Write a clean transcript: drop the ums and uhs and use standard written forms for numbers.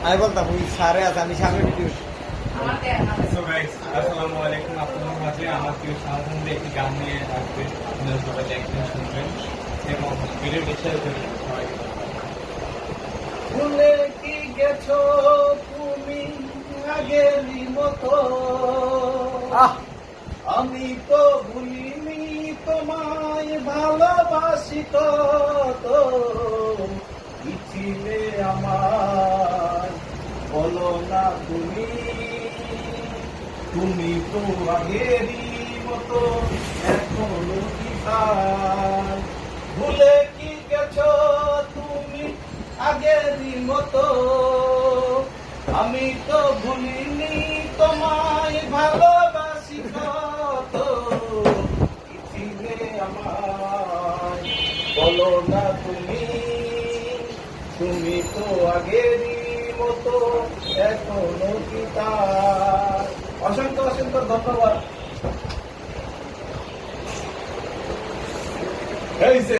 আমি বলতাম ওই সারে আছে, আমি সামনে ভিডিও। সো গাইস, আসসালামু আলাইকুম। আপনাদের মাঝে আমার প্রিয় সাধারণ একটি গান নিয়ে আসবে, আপনারা সবাই দেখবেন, শুনবেন এবং ভিডিওটি শেয়ার করবেন সবাইকে। ভুলে কি গেছো তুমি আগেরই মতো, আমি তো ভুলিনি তোমায় ভালোবাসি কত। কি ছিলে আমার বলো না তুমি, তুমি তো আগেরই মতো এখনো কি তাই। ভুলে কি গেছো তুমি আগেরই মতো, আমি তো ভুলিনি তোমায় ভালোবাসি কত। কি ছিলে আমার বলো না তুমি, তুমি তো আগেরই মতো এখনো কি তাই। অসংখ্য অসংখ্য ধন্যবাদ। এই যে